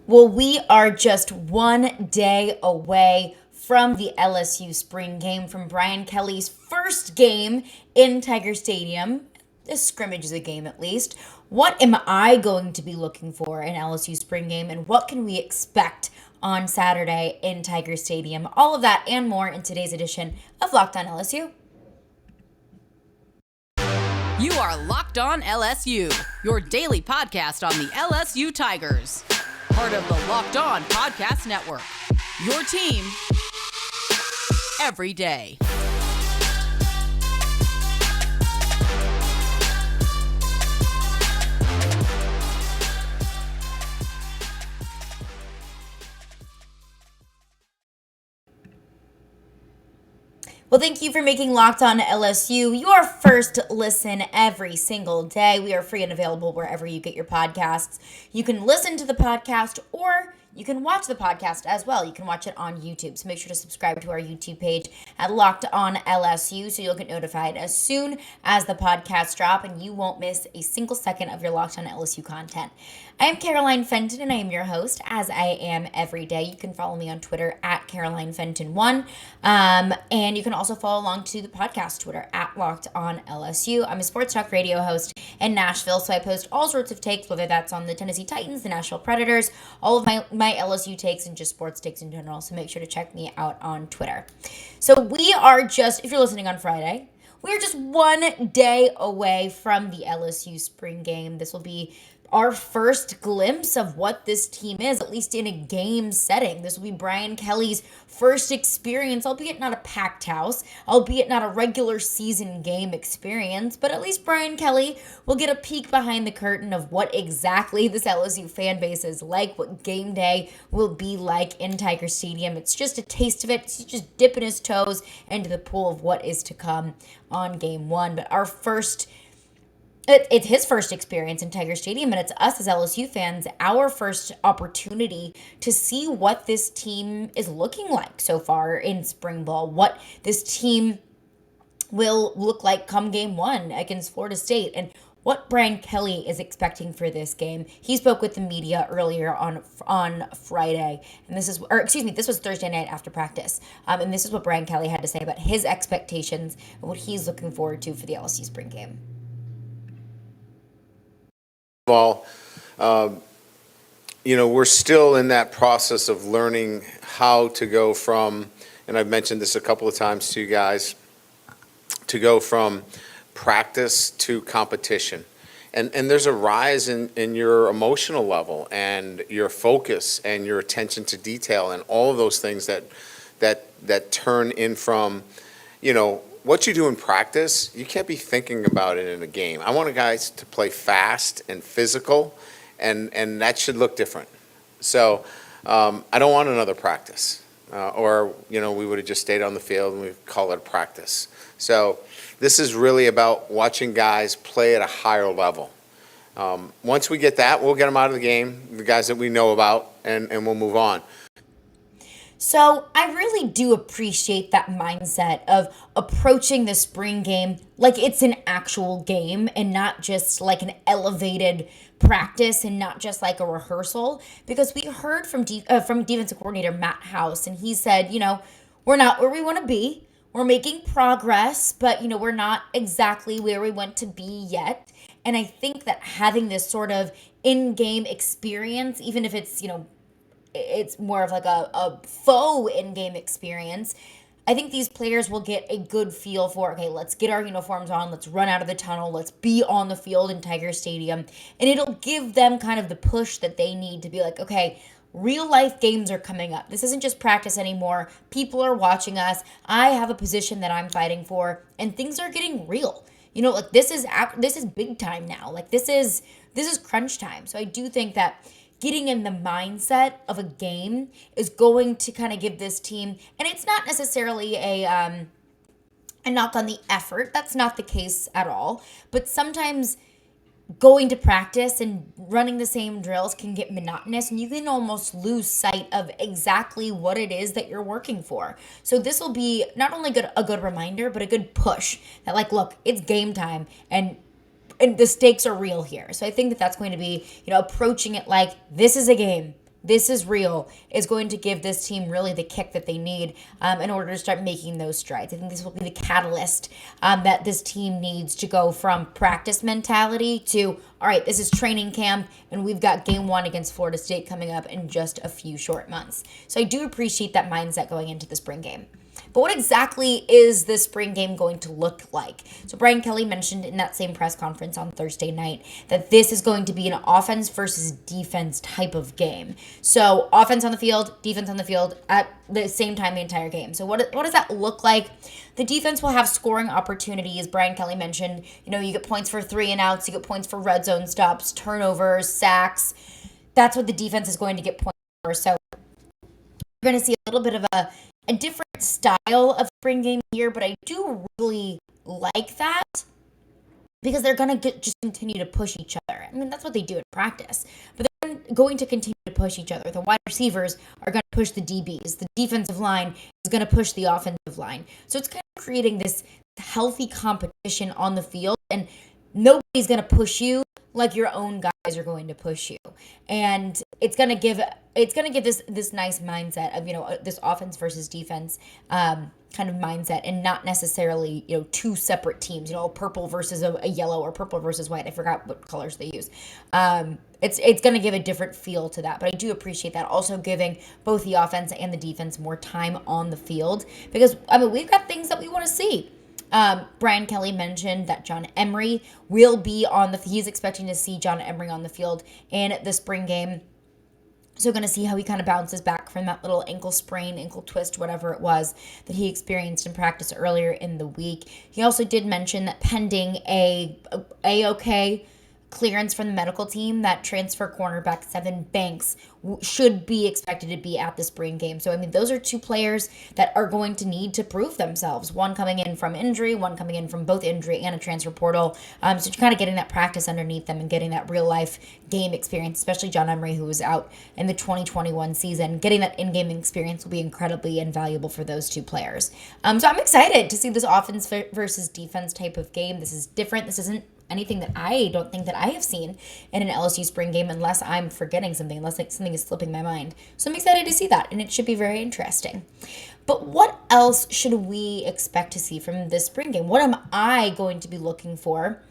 Well, we are just one day away from the LSU Spring Game, from Brian Kelly's first game in Tiger Stadium. A scrimmage is a game, at least. What am I going to be looking for in LSU Spring Game, and what can we expect on Saturday in Tiger Stadium? All of that and more in today's edition of Locked On LSU. You are Locked On LSU, your daily podcast on the LSU Tigers. Part of the Locked On Podcast Network, your team every day. Well, thank you for making Locked On LSU your first listen every single day. We are free and available wherever you get your podcasts. You can listen to the podcast or you can watch the podcast as well. You can watch it on YouTube. So make sure to subscribe to our YouTube page at Locked On LSU so you'll get notified as soon as the podcasts drop and you won't miss a single second of your Locked On LSU content. I am Caroline Fenton and I am your host, as I am every day. You can follow me on Twitter at CarolineFenton1. And you can also follow along to the podcast Twitter at Locked On LSU. I'm a sports talk radio host in Nashville, so I post all sorts of takes, whether that's on the Tennessee Titans, the Nashville Predators, all of my LSU takes and just sports takes in general. So make sure to check me out on Twitter. So we are just, if you're listening on Friday, we're just one day away from the LSU Spring Game. This will be our first glimpse of what this team is, at least in a game setting. This will be Brian Kelly's first experience, albeit not a packed house, albeit not a regular season game experience, but at least Brian Kelly will get a peek behind the curtain of what exactly this LSU fan base is like, what game day will be like in Tiger Stadium. It's just a taste of it. He's just dipping his toes into the pool of what is to come on game one. But it's his first experience in Tiger Stadium, and it's us as LSU fans, our first opportunity to see what this team is looking like so far in spring ball, what this team will look like come game one against Florida State, and what Brian Kelly is expecting for this game. He spoke with the media earlier on Friday, and this was Thursday night after practice, and this is what Brian Kelly had to say about his expectations and what he's looking forward to for the LSU Spring Game. All, we're still in that process of learning how to go from, and I've mentioned this a couple of times to you guys, to go from practice to competition. And there's a rise in your emotional level and your focus and your attention to detail and all of those things that turn in from, what you do in practice, you can't be thinking about it in a game. I want guys to play fast and physical, and that should look different. So I don't want another practice, or we would have just stayed on the field and we'd call it a practice. So this is really about watching guys play at a higher level. Once we get that, we'll get them out of the game, the guys that we know about, and we'll move on. So I really do appreciate that mindset of approaching the spring game like it's an actual game and not just like an elevated practice and not just like a rehearsal, because we heard from defensive coordinator Matt House, and he said, we're not where we want to be. We're making progress, but, we're not exactly where we want to be yet. And I think that having this sort of in-game experience, even if it's, it's more of like a faux in-game experience, I think these players will get a good feel for, okay, let's get our uniforms on, let's run out of the tunnel, let's be on the field in Tiger Stadium, and it'll give them kind of the push that they need to be like, okay, real life games are coming up. This isn't just practice anymore. People are watching us. I have a position that I'm fighting for, and things are getting real. This is big time now. Like this is crunch time. So I do think that getting in the mindset of a game is going to kind of give this team, and it's not necessarily a knock on the effort. That's not the case at all. But sometimes going to practice and running the same drills can get monotonous, and you can almost lose sight of exactly what it is that you're working for. So this will be not only a good reminder, but a good push that, like, look, it's game time, and the stakes are real here. So I think that that's going to be, approaching it like this is a game. this is real, is going to give this team really the kick that they need in order to start making those strides. I think this will be the catalyst that this team needs to go from practice mentality to, all right, this is training camp, and we've got game 1 against Florida State coming up in just a few short months. So I do appreciate that mindset going into the spring game. But what exactly is this spring game going to look like? So Brian Kelly mentioned in that same press conference on Thursday night that this is going to be an offense versus defense type of game. So offense on the field, defense on the field at the same time the entire game. So what does that look like? The defense will have scoring opportunities. Brian Kelly mentioned, you get points for 3 and outs, you get points for red zone stops, turnovers, sacks. That's what the defense is going to get points for. So you're going to see a little bit of a different style of spring game here, but I do really like that because they're going to just continue to push each other. I mean, that's what they do in practice, but they're going to continue to push each other. The wide receivers are going to push the DBs. The defensive line is going to push the offensive line. So it's kind of creating this healthy competition on the field, and nobody's going to push you like your own guys are going to push you. And it's going to give this nice mindset of, this offense versus defense kind of mindset, and not necessarily, two separate teams, purple versus a yellow or purple versus white. I forgot what colors they use. It's going to give a different feel to that, but I do appreciate that. Also giving both the offense and the defense more time on the field, because, we've got things that we want to see. Brian Kelly mentioned that John Emery will be he's expecting to see John Emery on the field in the spring game. So going to see how he kind of bounces back from that little ankle sprain, ankle twist, whatever it was that he experienced in practice earlier in the week. He also did mention that pending a okay clearance from the medical team, that transfer cornerback Sevyn Banks should be expected to be at the spring game. So, those are 2 players that are going to need to prove themselves. One coming in from injury, one coming in from both injury and a transfer portal. So you're kind of getting that practice underneath them and getting that real life game experience, especially John Emery, who was out in the 2021 season. Getting that in-game experience will be incredibly invaluable for those 2 players. So I'm excited to see this offense versus defense type of game. This is different. This isn't anything that I don't think that I have seen in an LSU spring game, unless I'm forgetting something, unless something is slipping my mind. So I'm excited to see that, and it should be very interesting. But what else should we expect to see from this spring game? What am I going to be looking for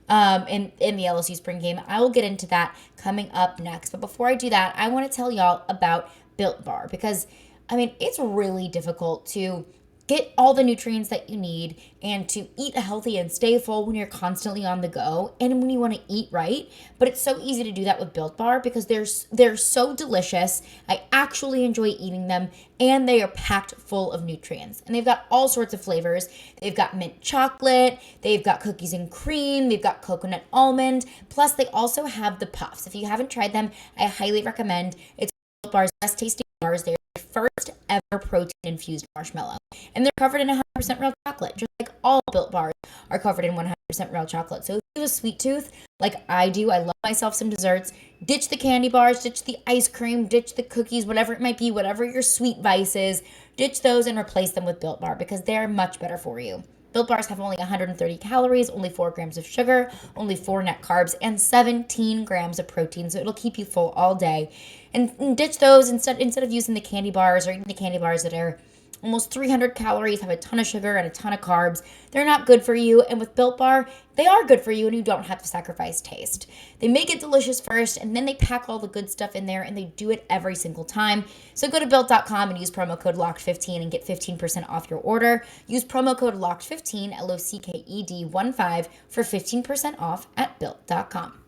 in the LSU spring game? I will get into that coming up next. But before I do that, I want to tell y'all about Built Bar, because, it's really difficult to get all the nutrients that you need and to eat healthy and stay full when you're constantly on the go and when you want to eat right. But it's so easy to do that with Built Bar because they're so delicious. I actually enjoy eating them, and they are packed full of nutrients. And they've got all sorts of flavors. They've got mint chocolate, they've got cookies and cream, they've got coconut almond, plus they also have the puffs. If you haven't tried them, I highly recommend. It's Built Bar's best tasting bars. They're the first ever protein infused marshmallow, and they're covered in 100% real chocolate, just like all Built Bars are covered in 100% real chocolate. So if you have a sweet tooth like I do, I love myself some desserts, ditch the candy bars, ditch the ice cream, ditch the cookies, whatever it might be, whatever your sweet vice is, ditch those and replace them with Built Bar, because they're much better for you. Built Bars have only 130 calories, only 4 grams of sugar, only 4 net carbs, and 17 grams of protein, so it'll keep you full all day. And ditch those instead of using the candy bars or eating the candy bars that are almost 300 calories, have a ton of sugar and a ton of carbs. They're not good for you. And with Built Bar, they are good for you, and you don't have to sacrifice taste. They make it delicious first, and then they pack all the good stuff in there, and they do it every single time. So go to Built.com and use promo code LOCKED15 and get 15% off your order. Use promo code LOCKED15, LOCKED15, for 15% off at Built.com.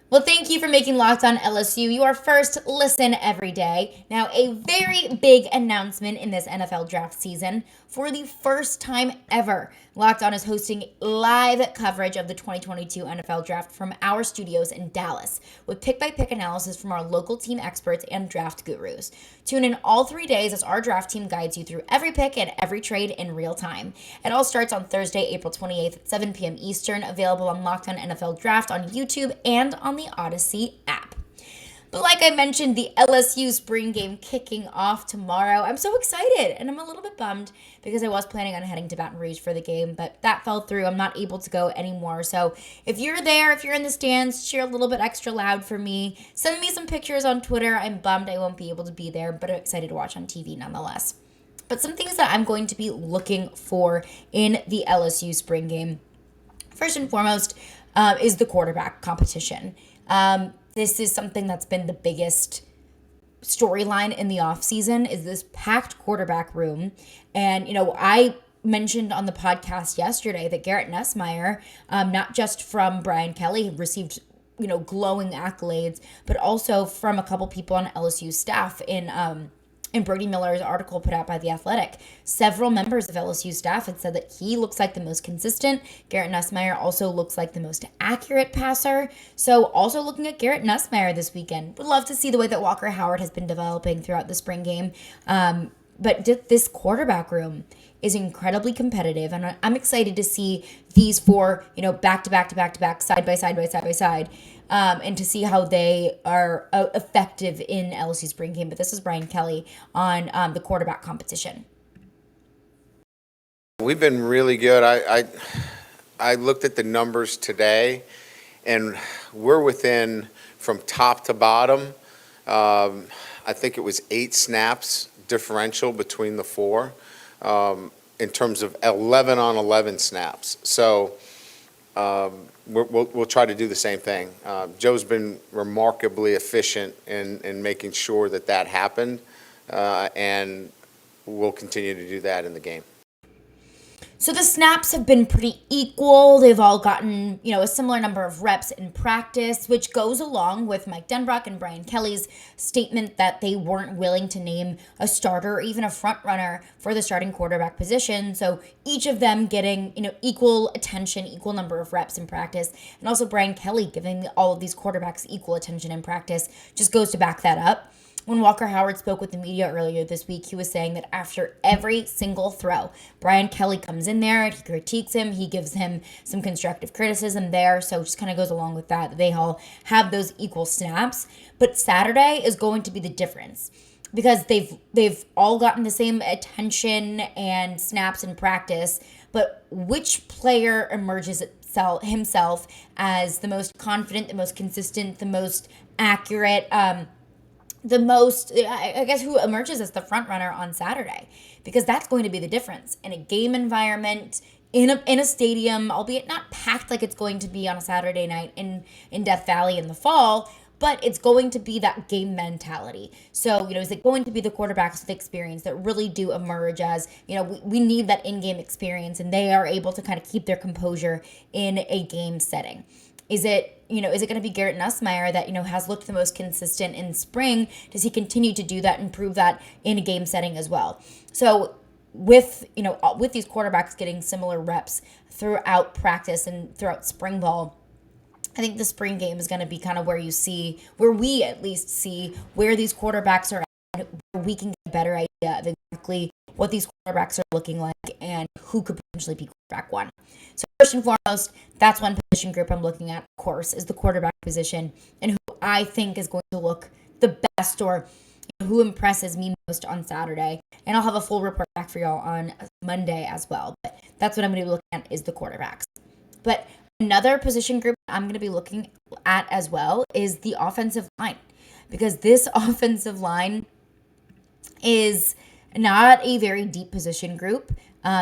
Well, thank you for making Locked On LSU your first listen every day. Now, a very big announcement in this NFL draft season. For the first time ever, Locked On is hosting live coverage of the 2022 NFL Draft from our studios in Dallas, with pick-by-pick analysis from our local team experts and draft gurus. Tune in all 3 days as our draft team guides you through every pick and every trade in real time. It all starts on Thursday, April 28th at 7 p.m. Eastern, available on Locked On NFL Draft on YouTube and on the Odyssey app. But like I mentioned, the LSU Spring Game kicking off tomorrow. I'm so excited, and I'm a little bit bummed because I was planning on heading to Baton Rouge for the game, but that fell through. I'm not able to go anymore. So if you're there, if you're in the stands, cheer a little bit extra loud for me. Send me some pictures on Twitter. I'm bummed I won't be able to be there, but I'm excited to watch on TV nonetheless. But some things that I'm going to be looking for in the LSU Spring Game, first and foremost, is the quarterback competition. This is something that's been the biggest storyline in the offseason, is this packed quarterback room. And, I mentioned on the podcast yesterday that Garrett Nussmeier, not just from Brian Kelly, received, glowing accolades, but also from a couple people on LSU staff in Brody Miller's article put out by The Athletic. Several members of LSU staff had said that he looks like the most consistent. Garrett Nussmeier also looks like the most accurate passer. So also looking at Garrett Nussmeier this weekend. Would love to see the way that Walker Howard has been developing throughout the spring game. But this quarterback room is incredibly competitive, and I'm excited to see these four, back to back to back to back, side by side by side by side, and to see how they are effective in LSU Spring Game. But this is Brian Kelly on the quarterback competition. We've been really good. I looked at the numbers today, and we're within, from top to bottom, I think it was 8 snaps differential between the four, in terms of 11 on 11 snaps. So we'll try to do the same thing. Joe's been remarkably efficient in making sure that happened, and we'll continue to do that in the game. So the snaps have been pretty equal. They've all gotten, a similar number of reps in practice, which goes along with Mike Denbrock and Brian Kelly's statement that they weren't willing to name a starter or even a front runner for the starting quarterback position. So each of them getting, equal attention, equal number of reps in practice. And also Brian Kelly giving all of these quarterbacks equal attention in practice just goes to back that up. When Walker Howard spoke with the media earlier this week, he was saying that after every single throw, Brian Kelly comes in there and he critiques him. He gives him some constructive criticism there. So it just kind of goes along with that. They all have those equal snaps. But Saturday is going to be the difference, because they've all gotten the same attention and snaps in practice. But which player emerges himself as the most confident, the most consistent, the most accurate, the most, I guess, who emerges as the front runner on Saturday, because that's going to be the difference in a game environment, in a stadium, albeit not packed like it's going to be on a Saturday night in Death Valley in the fall, but it's going to be that game mentality. So, is it going to be the quarterbacks with experience that really do emerge as, we need that in-game experience, and they are able to kind of keep their composure in a game setting? Is it going to be Garrett Nussmeier that, has looked the most consistent in spring? Does he continue to do that and prove that in a game setting as well? So with these quarterbacks getting similar reps throughout practice and throughout spring ball, I think the spring game is going to be kind of where we at least see where these quarterbacks are at, where we can get a better idea of exactly what these quarterbacks are looking like and who could potentially be quarterback one. So first and foremost, that's one position group I'm looking at, of course, is the quarterback position, and who I think is going to look the best, or who impresses me most on Saturday. And I'll have a full report back for y'all on Monday as well. But that's what I'm going to be looking at, is the quarterbacks. But another position group I'm going to be looking at as well is the offensive line, because this offensive line is not a very deep position group.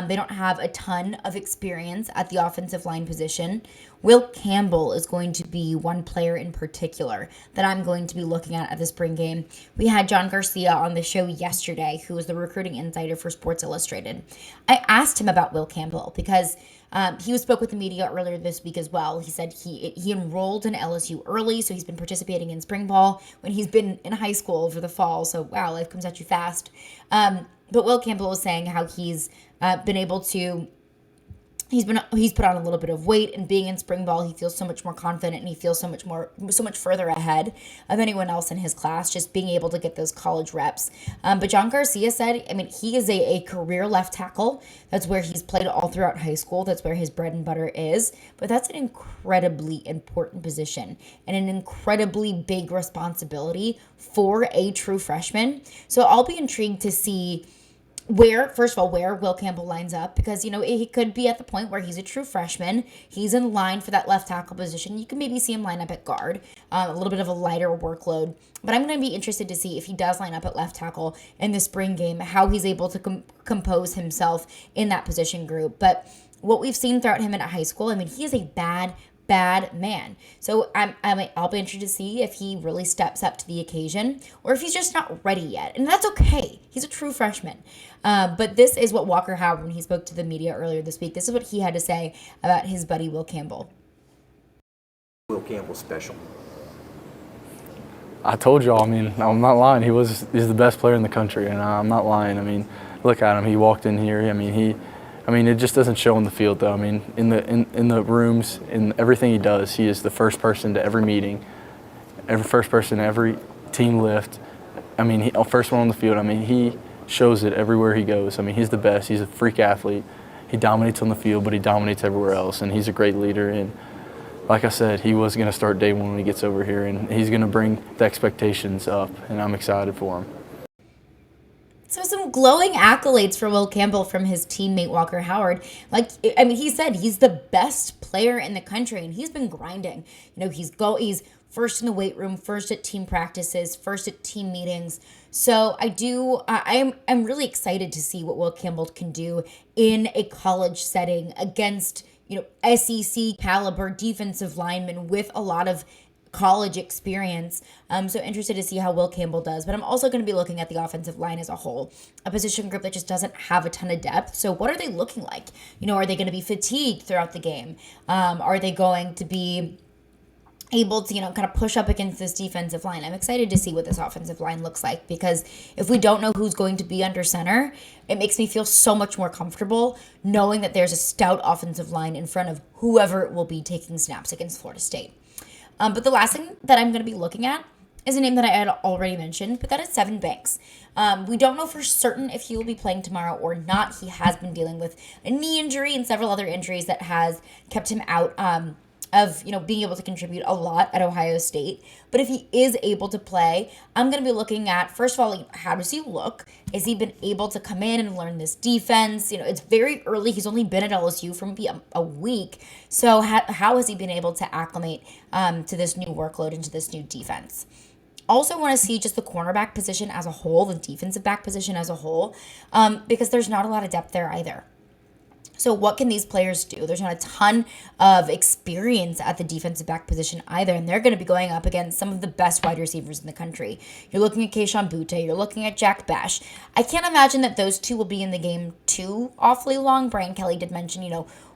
They don't have a ton of experience at the offensive line position. Will Campbell is going to be one player in particular that I'm going to be looking at the spring game. We had John Garcia on the show yesterday, who was the recruiting insider for Sports Illustrated. I asked him about Will Campbell because he spoke with the media earlier this week as well. He said he enrolled in LSU early, so he's been participating in spring ball when he's been in high school over the fall. So, wow, life comes at you fast. But Will Campbell was saying how he's been able to He's put on a little bit of weight, and being in spring ball, he feels so much more confident, and he feels so much further ahead of anyone else in his class, just being able to get those college reps. But John Garcia said, I mean, he is a career left tackle. That's where he's played all throughout high school. That's where his bread and butter is. But that's an incredibly important position and an incredibly big responsibility for a true freshman. So I'll be intrigued to see first of all, where Will Campbell lines up, because, he could be at the point where he's a true freshman. He's in line for that left tackle position. You can maybe see him line up at guard, a little bit of a lighter workload. But I'm going to be interested to see if he does line up at left tackle in the spring game, how he's able to compose himself in that position group. But what we've seen throughout him in high school, I mean, he is a bad man. So I'll be interested to see if he really steps up to the occasion or if he's just not ready yet. And that's okay. He's a true freshman. But this is what Walker Howard, when he spoke to the media earlier this week, this is what he had to say about his buddy Will Campbell. Will Campbell special. I told y'all, I mean, I'm not lying. He's the best player in the country, and I'm not lying. I mean, look at him. He walked in here. I mean, it just doesn't show in the field, though. I mean, in the rooms, in everything he does, he is the first person to every meeting, first person to every team lift. I mean, first one on the field. I mean, he shows it everywhere he goes. I mean, he's the best. He's a freak athlete. He dominates on the field, but he dominates everywhere else, and he's a great leader. And like I said, he was going to start day one when he gets over here, and he's going to bring the expectations up, and I'm excited for him. So some glowing accolades for Will Campbell from his teammate Walker Howard. He said he's the best player in the country, and he's been grinding. He's first in the weight room, first at team practices, first at team meetings. So I'm really excited to see what Will Campbell can do in a college setting against, SEC caliber defensive linemen with a lot of college experience. So interested to see how Will Campbell does. But I'm also going to be looking at the offensive line as a whole, a position group that just doesn't have a ton of depth. So what are they looking like? Are they going to be fatigued throughout the game? Are they going to be able to, kind of push up against this defensive line? I'm excited to see what this offensive line looks like, because if we don't know who's going to be under center, it makes me feel so much more comfortable knowing that there's a stout offensive line in front of whoever will be taking snaps against Florida State. But the last thing that I'm going to be looking at is a name that I had already mentioned, but that is Sevyn Banks. We don't know for certain if he will be playing tomorrow or not. He has been dealing with a knee injury and several other injuries that has kept him out of being able to contribute a lot at Ohio State. But if he is able to play, I'm going to be looking at, first of all, how does he look? Has he been able to come in and learn this defense? It's very early. He's only been at LSU for maybe a week. So how has he been able to acclimate to this new workload and to this new defense? Also want to see just the cornerback position as a whole, the defensive back position as a whole, because there's not a lot of depth there either. So what can these players do? There's not a ton of experience at the defensive back position either, and they're going to be going up against some of the best wide receivers in the country. You're looking at Keyshawn Butte. You're looking at Jack Bash. I can't imagine that those two will be in the game too awfully long. Brian Kelly did mention,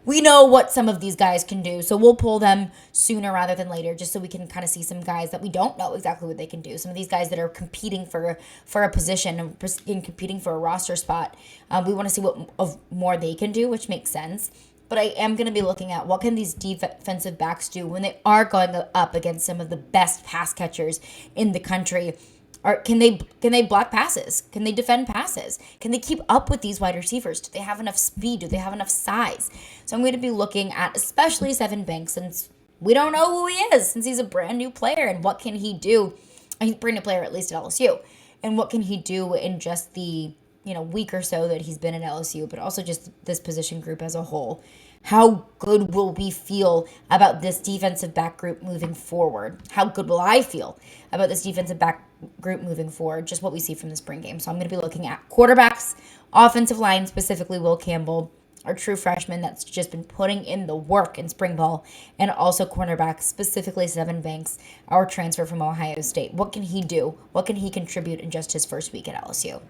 we know what some of these guys can do, so we'll pull them sooner rather than later, just so we can kind of see some guys that we don't know exactly what they can do. Some of these guys that are competing for a position and competing for a roster spot. We want to see what more they can do, which makes sense. But I am going to be looking at what can these defensive backs do when they are going up against some of the best pass catchers in the country. Or can they block passes? Can they defend passes? Can they keep up with these wide receivers? Do they have enough speed? Do they have enough size? So I'm going to be looking at especially Sevyn Banks, since we don't know who he is, since he's a brand new player, and what can he do? He's a brand new player, at least at LSU. And what can he do in just the week or so that he's been at LSU, but also just this position group as a whole. How good will we feel about this defensive back group moving forward? How good will I feel about this defensive back group moving forward? Just what we see from the spring game. So I'm going to be looking at quarterbacks, offensive line, specifically Will Campbell, our true freshman that's just been putting in the work in spring ball, and also cornerback, specifically Sevyn Banks, our transfer from Ohio State. What can he do? What can he contribute in just his first week at LSU?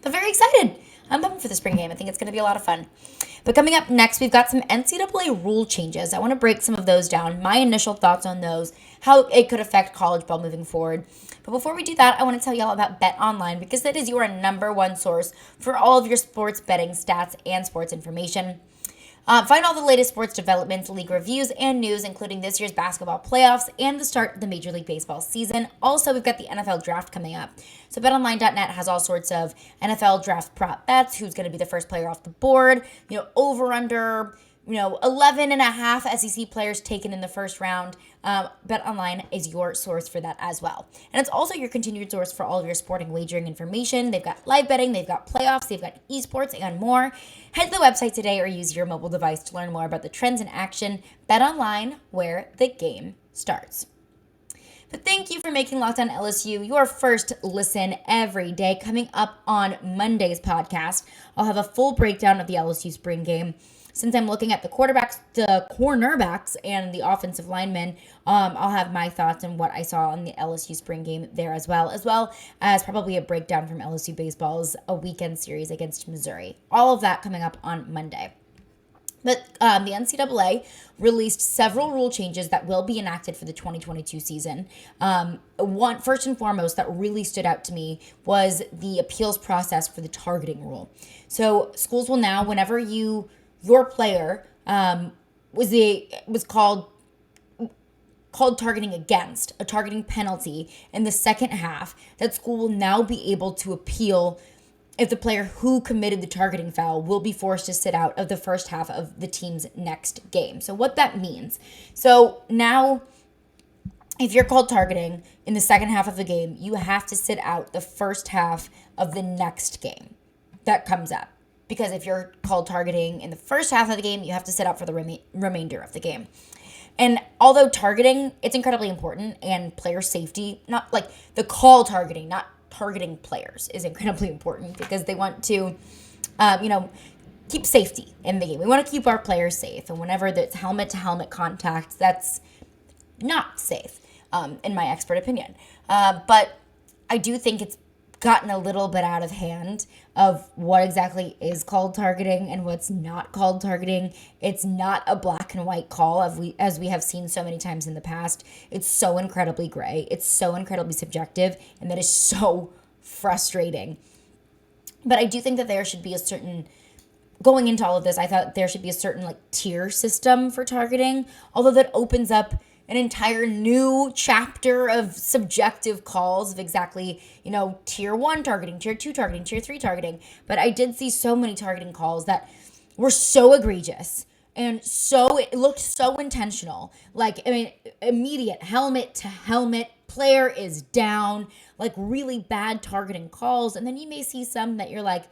I'm very excited. I'm pumped for the spring game. I think it's going to be a lot of fun. But coming up next, we've got some NCAA rule changes. I want to break some of those down, my initial thoughts on those, how it could affect college ball moving forward. But before we do that, I want to tell y'all about BetOnline, because that is your number one source for all of your sports betting stats and sports information. Find all the latest sports developments, league reviews, and news, including this year's basketball playoffs and the start of the Major League Baseball season. Also, we've got the NFL draft coming up. So BetOnline.net has all sorts of NFL draft prop bets, who's going to be the first player off the board, over under, 11 and a half SEC players taken in the first round. BetOnline is your source for that as well. And it's also your continued source for all of your sporting wagering information. They've got live betting, they've got playoffs, they've got esports, and more. Head to the website today or use your mobile device to learn more about the trends in action. BetOnline, where the game starts. But thank you for making Locked On LSU your first listen every day. Coming up on Monday's podcast, I'll have a full breakdown of the LSU Spring Game. Since I'm looking at the quarterbacks, the cornerbacks, and the offensive linemen, I'll have my thoughts on what I saw in the LSU Spring Game there as well as probably a breakdown from LSU Baseball's a weekend series against Missouri. All of that coming up on Monday. But the NCAA released several rule changes that will be enacted for the 2022 season. One, first and foremost, that really stood out to me was the appeals process for the targeting rule. So schools will now, whenever your player was called targeting against, a targeting penalty in the second half, that school will now be able to appeal if the player who committed the targeting foul will be forced to sit out of the first half of the team's next game. So what that means, so now if you're called targeting in the second half of the game, you have to sit out the first half of the next game that comes up. Because if you're called targeting in the first half of the game, you have to sit out for the remainder of the game. And although targeting, it's incredibly important, and player safety, not like the call targeting, not targeting players, is incredibly important because they want to, keep safety in the game. We want to keep our players safe. And whenever there's helmet-to-helmet contact, that's not safe, in my expert opinion. But I do think it's gotten a little bit out of hand of what exactly is called targeting and what's not called targeting. It's not a black and white call as we have seen so many times in the past. It's so incredibly gray. It's so incredibly subjective, and that is so frustrating. But I do think that there should be a certain, going into all of this, I thought there should be a certain tier system for targeting, although that opens up an entire new chapter of subjective calls of exactly, tier 1 targeting, tier 2 targeting, tier 3 targeting. But I did see so many targeting calls that were so egregious and it looked so intentional. Immediate helmet to helmet, player is down, really bad targeting calls. And then you may see some that you're like,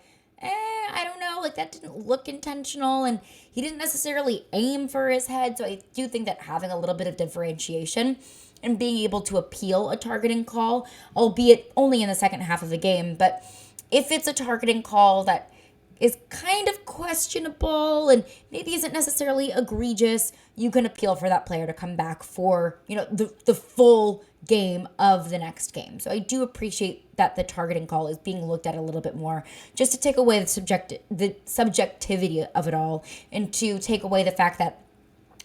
I don't know, that didn't look intentional, and he didn't necessarily aim for his head. So I do think that having a little bit of differentiation and being able to appeal a targeting call, albeit only in the second half of the game, but if it's a targeting call that is kind of questionable and maybe isn't necessarily egregious, you can appeal for that player to come back for, the full game of the next game. So I do appreciate that the targeting call is being looked at a little bit more, just to take away the subjectivity of it all, and to take away the fact that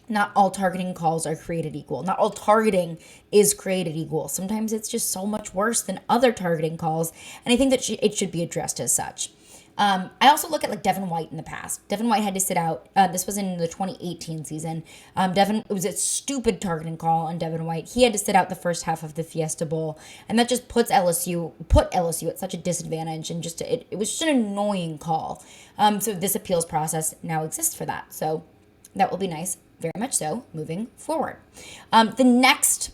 not all targeting calls are created equal. Not all targeting is created equal. Sometimes it's just so much worse than other targeting calls, and I think that it should be addressed as such. I also look at Devin White in the past. Devin White had to sit out. This was in the 2018 season. It was a stupid targeting call on Devin White. He had to sit out the first half of the Fiesta Bowl, and that just put LSU at such a disadvantage, and it was just an annoying call. So this appeals process now exists for that. So that will be nice, very much so, moving forward. The next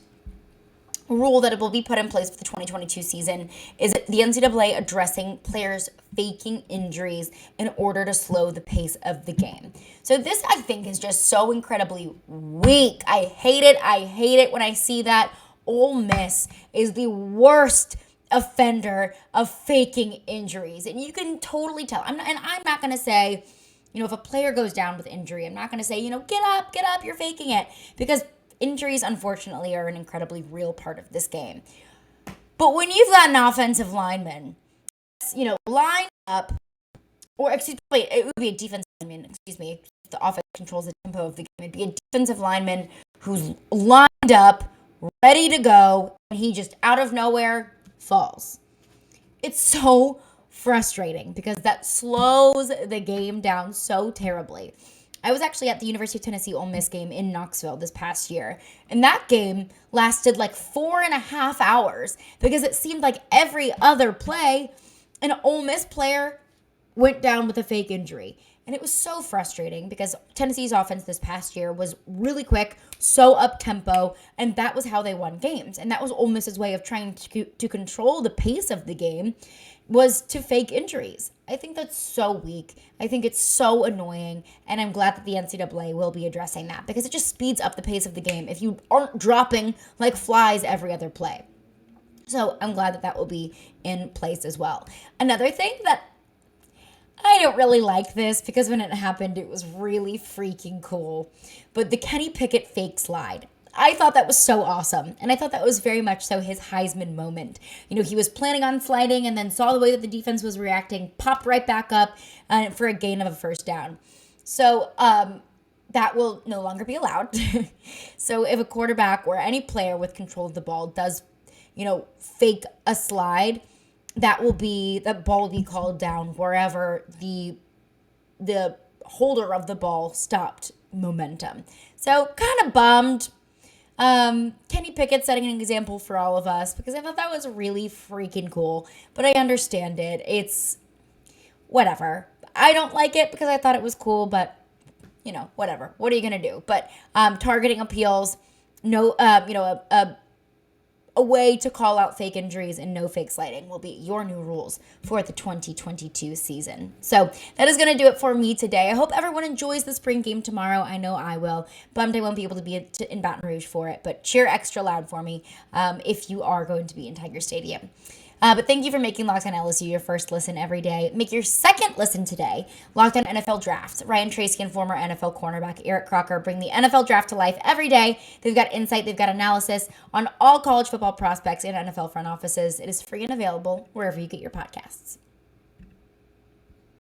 rule that will be put in place for the 2022 season is the NCAA addressing players faking injuries in order to slow the pace of the game. So this, I think, is just so incredibly weak. I hate it when I see that. Ole Miss is the worst offender of faking injuries, and you can totally tell. I'm not going to say, if a player goes down with injury, I'm not going to say, get up, you're faking it, because injuries, unfortunately, are an incredibly real part of this game. But when you've got an offensive lineman, line up, it would be a defensive lineman, the offense controls the tempo of the game. It'd be a defensive lineman who's lined up, ready to go, and he just out of nowhere falls. It's so frustrating because that slows the game down so terribly. I was actually at the University of Tennessee Ole Miss game in Knoxville this past year. And that game lasted like 4.5 hours because it seemed like every other play, an Ole Miss player went down with a fake injury. And it was so frustrating because Tennessee's offense this past year was really quick, so up-tempo, and that was how they won games. And that was Ole Miss's way of trying to control the pace of the game, was to fake injuries. I think that's so weak. I think it's so annoying, and I'm glad that the NCAA will be addressing that because it just speeds up the pace of the game if you aren't dropping like flies every other play. So I'm glad that that will be in place as well. Another thing that I don't really like this because when it happened, it was really freaking cool. But the Kenny Pickett fake slide, I thought that was so awesome. And I thought that was very much so his Heisman moment. You know, he was planning on sliding and then saw the way that the defense was reacting, popped right back up for a gain of a first down. So that will no longer be allowed. So if a quarterback or any player with control of the ball does, fake a slide, that ball will be called down wherever the holder of the ball stopped momentum. So kind of bummed. Kenny Pickett setting an example for all of us because I thought that was really freaking cool. But I understand it. It's whatever. I don't like it because I thought it was cool, but whatever. What are you gonna do? But targeting appeals, no, a way to call out fake injuries and no fake sliding will be your new rules for the 2022 season. So that is going to do it for me today. I hope everyone enjoys the spring game tomorrow. I know I will. Bummed I won't be able to be in Baton Rouge for it, but cheer extra loud for me if you are going to be in Tiger Stadium. But thank you for making Locked On LSU your first listen every day. Make your second listen today, Locked On NFL Draft. Ryan Tracy and former NFL cornerback Eric Crocker bring the NFL Draft to life every day. They've got insight, they've got analysis on all college football prospects and NFL front offices. It is free and available wherever you get your podcasts.